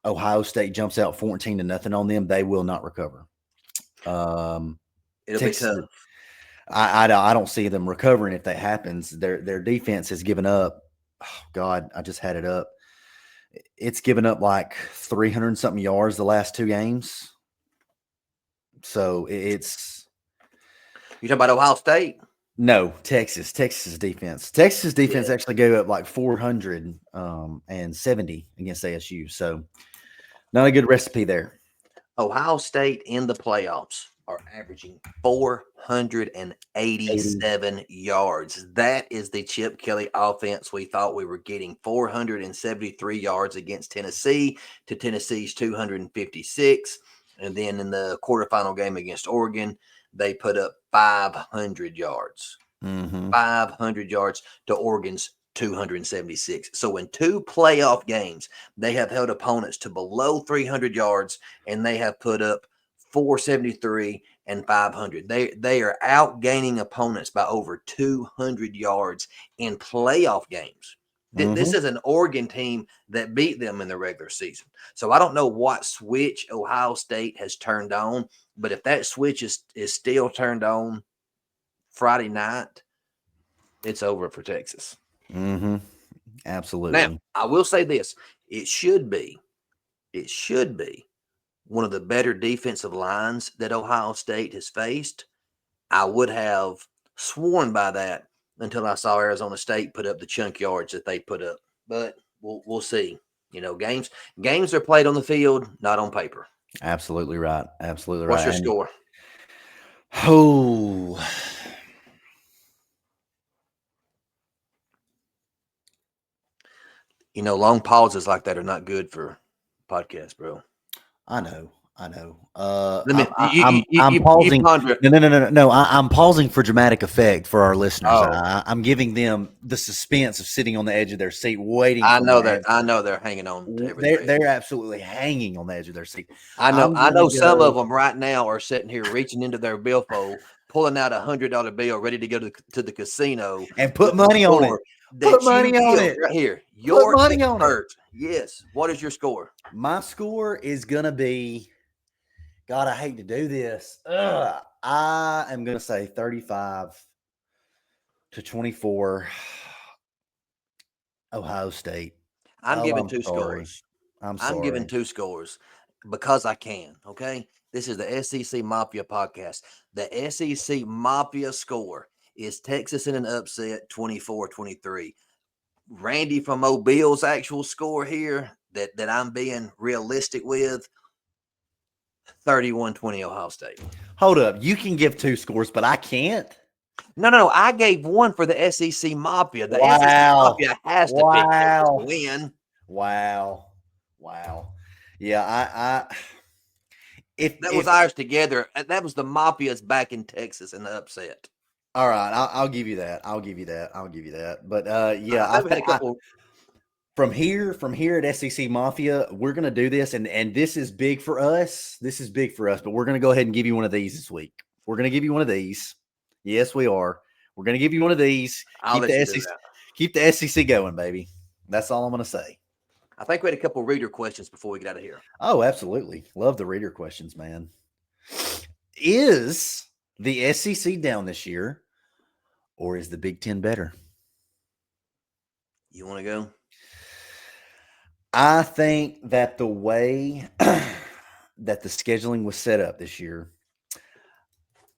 Ohio State jumps out 14-0 on them, they will not recover. It'll Texas, be tough. I don't see them recovering if that happens. Their defense has given up. Oh God, I just had it up. It's given up like 300 something yards the last two games. So it's. You talking about Ohio State? No, Texas's defense. Texas's defense actually gave up like 470 against ASU. So not a good recipe there. Ohio State in the playoffs are averaging 487 yards. That is the Chip Kelly offense we thought we were getting. 473 yards against Tennessee to Tennessee's 256. And then in the quarterfinal game against Oregon, they put up 500 yards. 500 yards to Oregon's 276. So in two playoff games, they have held opponents to below 300 yards, and they have put up 473 and 500. They are outgaining opponents by over 200 yards in playoff games. This is an Oregon team that beat them in the regular season. So I don't know what switch Ohio State has turned on, but if that switch is still turned on Friday night, it's over for Texas. Absolutely. Now, I will say this. It should be one of the better defensive lines that Ohio State has faced. I would have sworn by that until I saw Arizona State put up the chunk yards that they put up. But we'll see. Games are played on the field, not on paper. Absolutely right. Absolutely What's right. your score? Oh. Long pauses like that are not good for podcasts, bro. I know. I'm pausing. No. I'm pausing for dramatic effect for our listeners. Oh. I'm giving them the suspense of sitting on the edge of their seat, waiting. I know they're hanging on to everything. They're absolutely hanging on the edge of their seat. I know some of them right now are sitting here reaching into their billfold, pulling out $100 bill, ready to go to the casino and put money on it. Put money on it right here. Put money on it. Yes. What is your score? My score is gonna be. God, I hate to do this. I am going to say 35-24, Ohio State. I'm giving two scores. I'm sorry. I'm giving two scores because I can, okay? This is the SEC Mafia podcast. The SEC Mafia score is Texas in an upset, 24-23. Randy from Mobile's actual score here that I'm being realistic with, 31-20 Ohio State. Hold up. You can give two scores, but I can't. No. I gave one for the SEC Mafia. The SEC Wow. Mafia has to pick Texas to Wow. win. Wow. Wow. Yeah, I That was if ours together. That was the Mafias back in Texas in the upset. all right, I'll give you that. I'll give you that. I'll give you that. But yeah, I I think we had think a couple. from here at SEC Mafia, we're gonna do this, and this is big for us. This is big for us, but we're gonna go ahead and give you one of these this week. We're gonna give you one of these. Yes, we are. We're gonna give you one of these. I'll let you do that. Keep the SEC going, baby. That's all I'm gonna say. I think we had a couple reader questions before we get out of here. Oh, absolutely. Love the reader questions, man. Is the SEC down this year, or is the Big Ten better? You want to go? I think that the way that the scheduling was set up this year,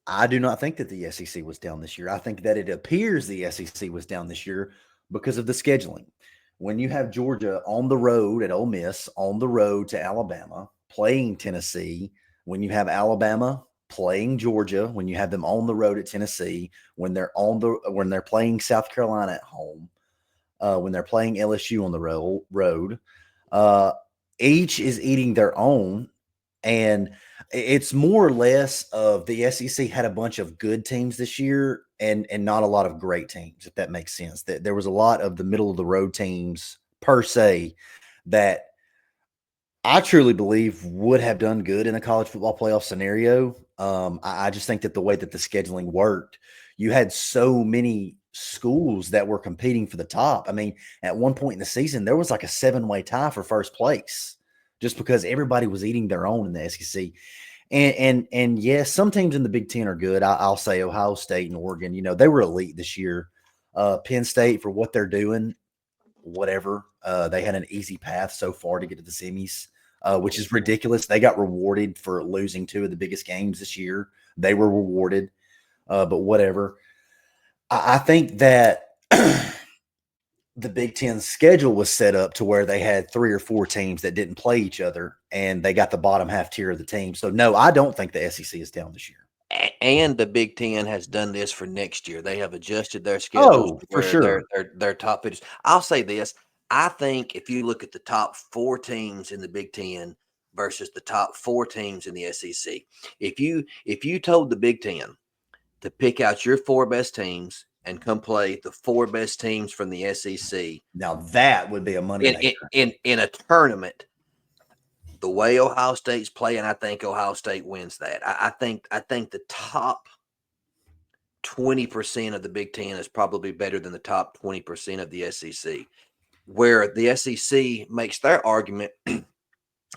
I do not think that the SEC was down this year. I think that it appears the SEC was down this year because of the scheduling. When you have Georgia on the road at Ole Miss, on the road to Alabama, playing Tennessee, when you have Alabama playing Georgia, when you have them on the road at Tennessee, when they're playing South Carolina at home, when they're playing LSU on the road, uh, each is eating their own, and it's more or less of the SEC had a bunch of good teams this year and not a lot of great teams, if that makes sense. That there was a lot of the middle of the road teams per se that I truly believe would have done good in a college football playoff scenario. I just think that the way that the scheduling worked, you had so many schools that were competing for the top. I mean, at one point in the season, there was like a 7-way tie for first place, just because everybody was eating their own in the SEC. And yes, some teams in the Big Ten are good. I'll say Ohio State and Oregon. They were elite this year. Penn State, for what they're doing, whatever. They had an easy path so far to get to the semis, which is ridiculous. They got rewarded for losing two of the biggest games this year. They were rewarded, but whatever. I think that the Big Ten schedule was set up to where they had 3 or 4 teams that didn't play each other, and they got the bottom half tier of the team. So, no, I don't think the SEC is down this year. And the Big Ten has done this for next year. They have adjusted their schedules Oh, to for where sure. their top fitters. I'll say this: I think if you look at the top 4 teams in the Big Ten versus the top 4 teams in the SEC, if you told the Big Ten to pick out your 4 best teams and come play the 4 best teams from the SEC Now, that would be a in moneymaker. in a tournament, the way Ohio State's playing, I think Ohio State wins that. I think the top 20% of the Big Ten is probably better than the top 20% of the SEC. Where the SEC makes their argument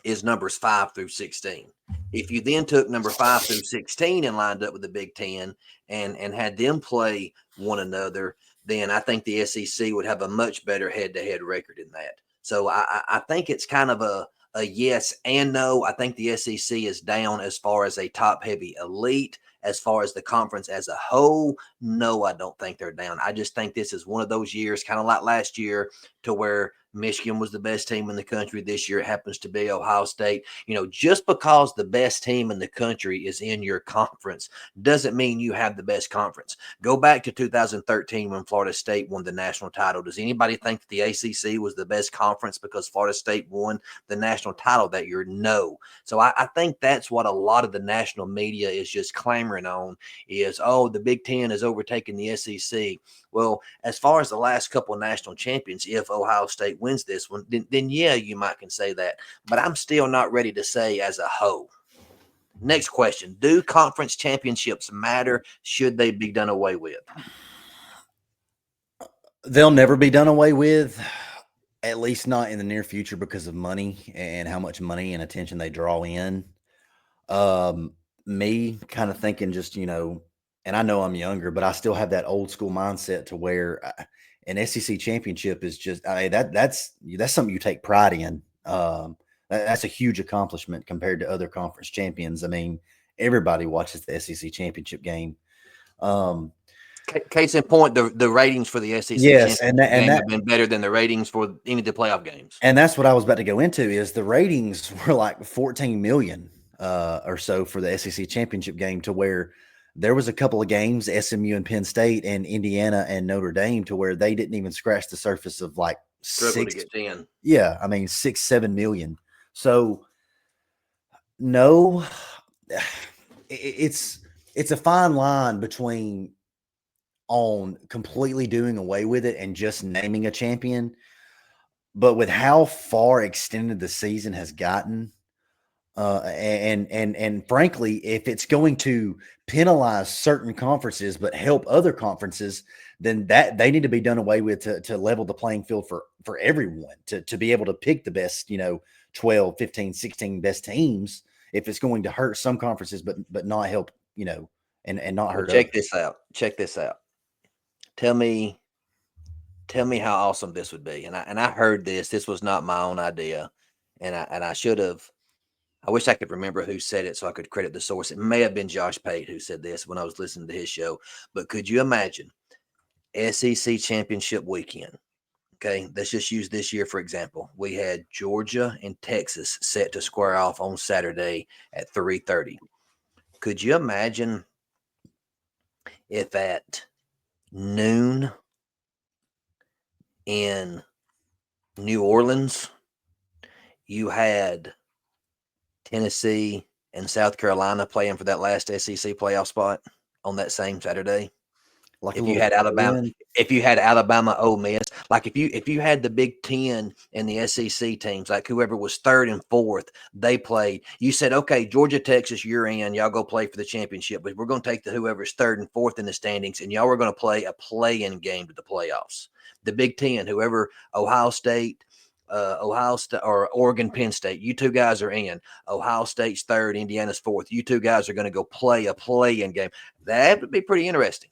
is numbers 5 through 16. If you then took number 5 through 16 and lined up with the Big Ten and had them play one another, then I think the SEC would have a much better head-to-head record in that. So I think it's kind of a yes and no. I think the SEC is down as far as a top-heavy elite. As far as the conference as a whole, no, I don't think they're down. I just think this is one of those years, kind of like last year, to where Michigan was the best team in the country. This year it happens to be Ohio State. Just because the best team in the country is in your conference doesn't mean you have the best conference. Go back to 2013 when Florida State won the national title. Does anybody think that the ACC was the best conference because Florida State won the national title that year? No. So I think that's what a lot of the national media is just clamoring on is, oh, the Big Ten has overtaken the SEC. Well, as far as the last couple of national champions, if Ohio State wins this one, then yeah, you might can say that. But I'm still not ready to say as a whole. Next question. Do conference championships matter? Should they be done away with? They'll never be done away with, at least not in the near future, because of money and how much money and attention they draw in. Me kind of thinking just, and I know I'm younger, but I still have that old school mindset to where an SEC championship is just, that's something you take pride in. That's a huge accomplishment compared to other conference champions. I mean, everybody watches the SEC championship game. Case in point, the ratings for the SEC Yes, and championship game have been better than the ratings for any of the playoff games. And that's what I was about to go into is the ratings were like 14 million or so for the SEC championship game, to where there was a couple of games, SMU and Penn State and Indiana and Notre Dame, to where they didn't even scratch the surface of like Struggle to six. get 10. Yeah, I mean 6-7 million. So no, it's a fine line between on completely doing away with it and just naming a champion. But with how far extended the season has gotten, and frankly, if it's going to penalize certain conferences but help other conferences, then that they need to be done away with to level the playing field for everyone to be able to pick the best, 12, 15, 16 best teams. If it's going to hurt some conferences but not help, and not Well, hurt others. check this out. Check this out. Tell me, tell me how awesome this would be. And I heard this. This was not my own idea, and I should have. I wish I could remember who said it so I could credit the source. It may have been Josh Pate who said this when I was listening to his show. But could you imagine SEC championship weekend? Okay, let's just use this year for example. We had Georgia and Texas set to square off on Saturday at 3:30. Could you imagine if at noon in New Orleans you had Tennessee and South Carolina playing for that last SEC playoff spot on that same Saturday? Like a If you little had Alabama, play-in. Ole Miss, like if you had the Big Ten and the SEC teams, like whoever was third and fourth, they played. You said, okay, Georgia, Texas, you're in. Y'all go play for the championship, but we're going to take the whoever's third and fourth in the standings, and y'all are going to play a play-in game to the playoffs. The Big Ten, whoever Ohio State or Oregon, Penn State. You two guys are in. Ohio State's third, Indiana's fourth. You two guys are going to go play a play-in game. That would be pretty interesting.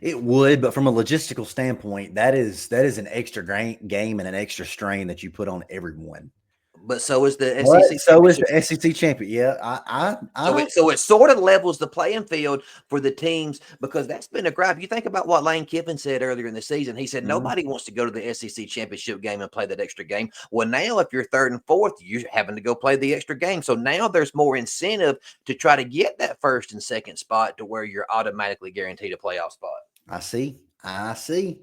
It would, but from a logistical standpoint, that is an extra game and an extra strain that you put on everyone. But so is the But SEC so is championship. the SEC champion. Yeah, So it sort of levels the playing field for the teams because that's been a gripe. You think about what Lane Kiffin said earlier in the season. He said mhm, nobody wants to go to the SEC championship game and play that extra game. Well, now if you're third and fourth, you're having to go play the extra game. So now there's more incentive to try to get that first and second spot to where you're automatically guaranteed a playoff spot. I see. I see.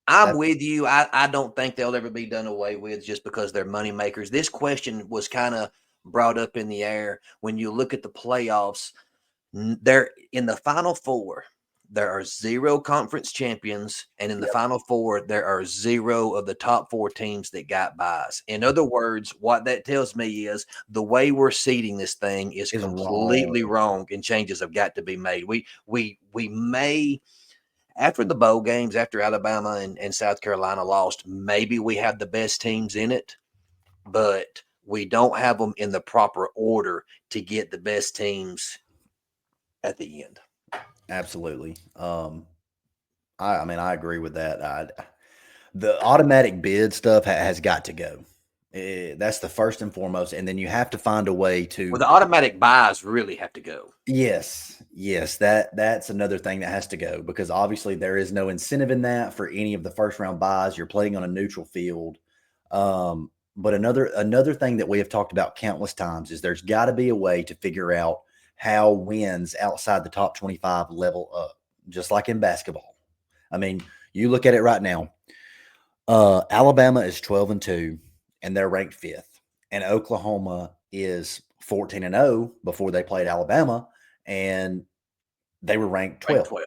I'm That with you. I don't think they'll ever be done away with just because they're money makers. This question was kind of brought up in the air when you look at the playoffs. They're in the Final Four. There are zero conference champions, and in the Yep, Final Four, there are zero of the top four teams that got buys. In other words, what that tells me is the way we're seeding this thing is is wrong. completely wrong, and changes have got to be made. We may after the bowl games, after Alabama and South Carolina lost, maybe we have the best teams in it, but we don't have them in the proper order to get the best teams at the end. Absolutely. I mean, I agree with that. The automatic bid stuff has got to go. That's the first and foremost, and then you have to find a way Well, to. the automatic buys really have to go. Yes, that's another thing that has to go because obviously there is no incentive in that for any of the first round buys. You're playing on a neutral field. But another thing that we have talked about countless times is there's got to be a way to figure out how wins outside the top 25 level up, just like in basketball. I mean, you look at it right now. Alabama is 12-2, and they're ranked fifth, and Oklahoma is 14-0 before they played Alabama, and they were ranked Rank 12th. 12.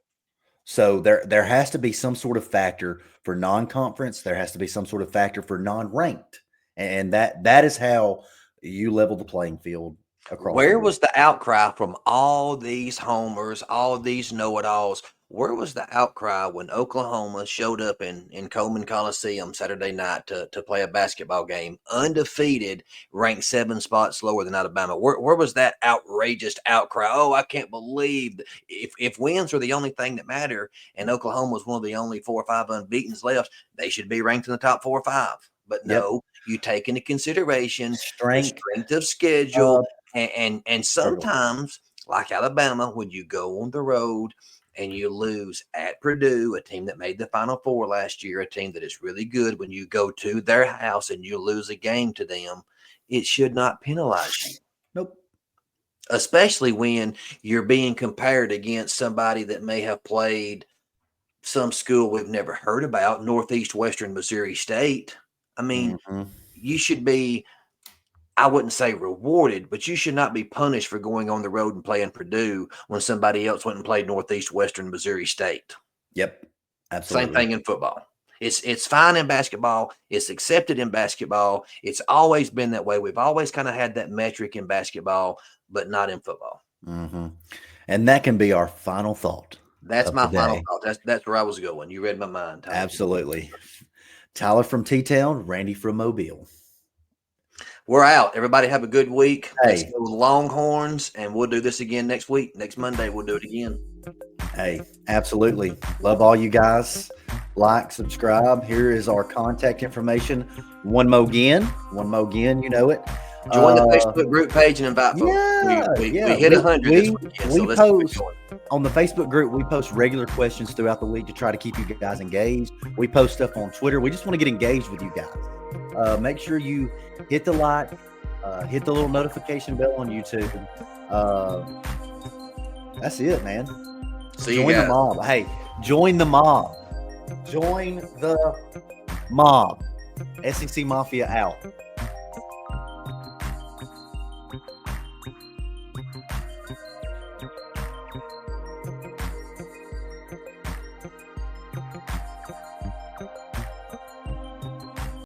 So there has to be some sort of factor for non-conference. There has to be some sort of factor for non-ranked, and that is how you level the playing field across the Where board. was the outcry from all these homers, all these know-it-alls? Where was the outcry when Oklahoma showed up in Coleman Coliseum Saturday night to play a basketball game, undefeated, ranked 7 spots lower than Alabama? Where was that outrageous outcry? Oh, I can't believe if wins are the only thing that matter, and Oklahoma was one of the only 4 or 5 unbeatens left, they should be ranked in the top 4 or 5. But Yep, no, you take into consideration the strength strength of schedule of and struggle. sometimes, like Alabama, when you go on the road and you lose at Purdue, a team that made the Final Four last year, a team that is really good, when you go to their house and you lose a game to them, it should not penalize you. Nope. especially when you're being compared against somebody that may have played some school we've never heard about, Northeast Western Missouri State. I mean, Mm-hmm. you should be, I wouldn't say rewarded, but you should not be punished for going on the road and playing Purdue when somebody else went and played Northeast Western Missouri State. Yep, Same absolutely. thing in football. It's fine in basketball. It's accepted in basketball. It's always been that way. We've always kind of had that metric in basketball, but not in football. Mm-hmm. And that can be our final thought That's of my the final day. thought. That's where I was going. You read my mind, Tyler. Absolutely. Tyler from T-Town, Randy from Mobile. We're out. Everybody have a good week. Let's Hey, go Longhorns, and we'll do this again next week. Next Monday, we'll do it again. hey, absolutely. Love all you guys. Like, subscribe. Here is our contact information. One more again, you know it. Join the Facebook group page and invite folks. We hit 100 this weekend, so let's keep it going. On the Facebook group, we post regular questions throughout the week to try to keep you guys engaged. We post stuff on Twitter. We just want to get engaged with you guys. Make sure you hit the like, hit the little notification bell on YouTube. That's it, man. See you Join guys. the mob. Hey, join the mob. Join the mob. SEC Mafia out.